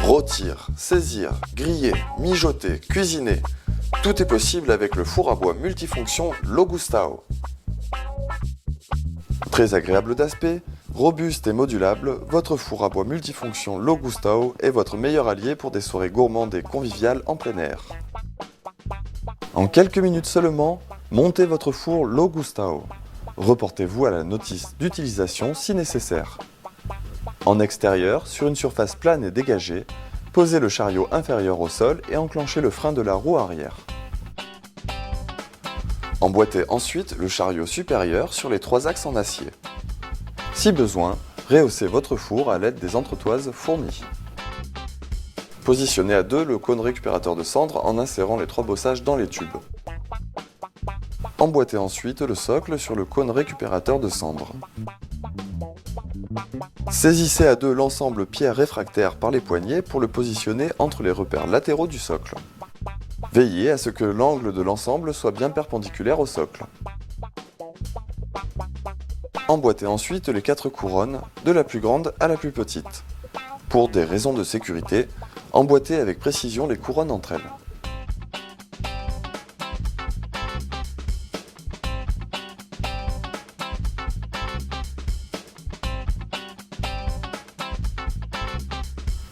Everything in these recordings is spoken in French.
Rôtir, saisir, griller, mijoter, cuisiner, tout est possible avec le four à bois multifonction Logustao. Très agréable d'aspect, robuste et modulable, votre four à bois multifonction Logustao est votre meilleur allié pour des soirées gourmandes et conviviales en plein air. En quelques minutes seulement, montez votre four Logustao. Reportez-vous à la notice d'utilisation si nécessaire. En extérieur, sur une surface plane et dégagée, posez le chariot inférieur au sol et enclenchez le frein de la roue arrière. Emboîtez ensuite le chariot supérieur sur les 3 axes en acier. Si besoin, rehaussez votre four à l'aide des entretoises fournies. Positionnez à 2 le cône récupérateur de cendres en insérant les 3 bossages dans les tubes. Emboîtez ensuite le socle sur le cône récupérateur de cendres. Saisissez à 2 l'ensemble pierre réfractaire par les poignets pour le positionner entre les repères latéraux du socle. Veillez à ce que l'angle de l'ensemble soit bien perpendiculaire au socle. Emboîtez ensuite les 4 couronnes, de la plus grande à la plus petite. Pour des raisons de sécurité, emboîtez avec précision les couronnes entre elles.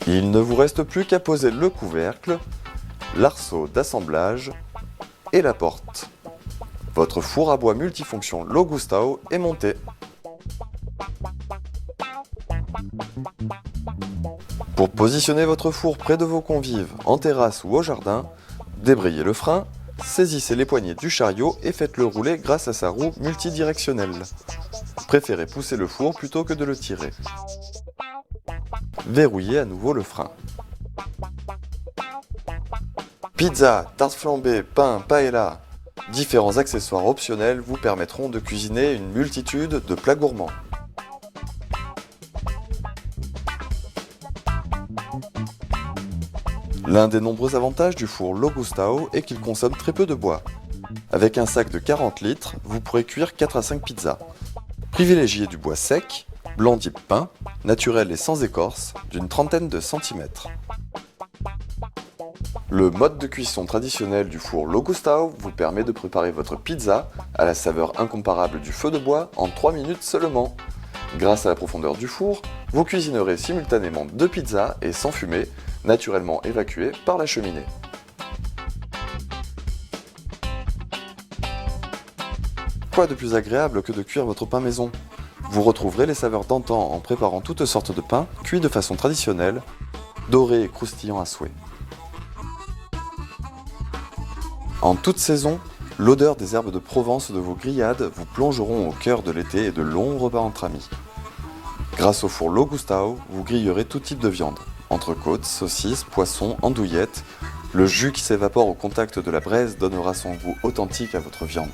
Il ne vous reste plus qu'à poser le couvercle, l'arceau d'assemblage et la porte. Votre four à bois multifonction Logustao est monté. Pour positionner votre four près de vos convives, en terrasse ou au jardin, débrayez le frein, saisissez les poignées du chariot et faites-le rouler grâce à sa roue multidirectionnelle. Préférez pousser le four plutôt que de le tirer. Verrouillez à nouveau le frein. Pizza, tarte flambée, pain, paella, différents accessoires optionnels vous permettront de cuisiner une multitude de plats gourmands. L'un des nombreux avantages du four Logustao est qu'il consomme très peu de bois. Avec un sac de 40 litres, vous pourrez cuire 4 à 5 pizzas. Privilégiez du bois sec, blanc type pain, naturel et sans écorce, d'une trentaine de centimètres. Le mode de cuisson traditionnel du four Logustao vous permet de préparer votre pizza à la saveur incomparable du feu de bois en 3 minutes seulement. Grâce à la profondeur du four, vous cuisinerez simultanément 2 pizzas et sans fumée, naturellement évacuées par la cheminée. Quoi de plus agréable que de cuire votre pain maison ? Vous retrouverez les saveurs d'antan en préparant toutes sortes de pains, cuits de façon traditionnelle, dorés et croustillants à souhait. En toute saison, l'odeur des herbes de Provence de vos grillades vous plongeront au cœur de l'été et de longs repas entre amis. Grâce au four Logustao, vous grillerez tout type de viande. Entrecôtes, saucisses, poissons, andouillettes. Le jus qui s'évapore au contact de la braise donnera son goût authentique à votre viande.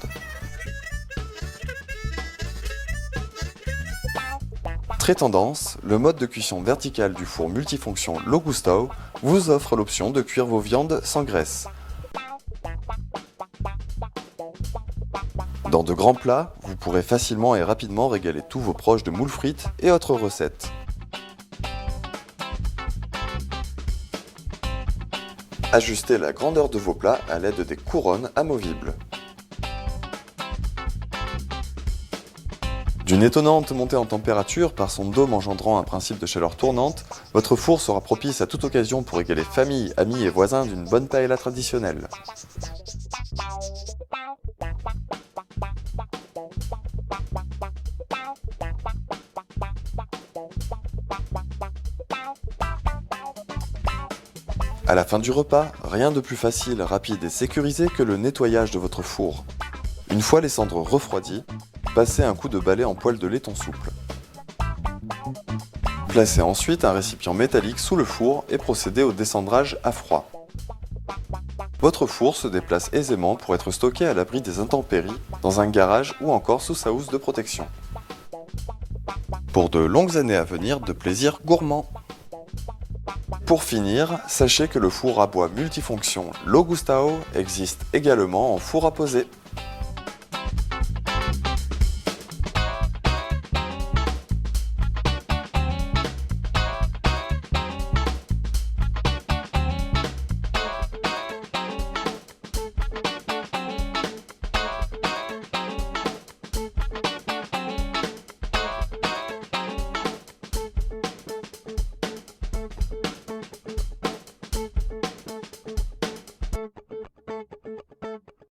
Très tendance, le mode de cuisson verticale du four multifonction Logustao vous offre l'option de cuire vos viandes sans graisse. Dans de grands plats, vous pourrez facilement et rapidement régaler tous vos proches de moules frites et autres recettes. Ajustez la grandeur de vos plats à l'aide des couronnes amovibles. D'une étonnante montée en température par son dôme engendrant un principe de chaleur tournante, votre four sera propice à toute occasion pour régaler famille, amis et voisins d'une bonne paella traditionnelle. À la fin du repas, rien de plus facile, rapide et sécurisé que le nettoyage de votre four. Une fois les cendres refroidies, passez un coup de balai en poêle de laiton souple. Placez ensuite un récipient métallique sous le four et procédez au descendrage à froid. Votre four se déplace aisément pour être stocké à l'abri des intempéries, dans un garage ou encore sous sa housse de protection. Pour de longues années à venir de plaisir gourmand. Pour finir, sachez que le four à bois multifonction Logustao existe également en four à poser.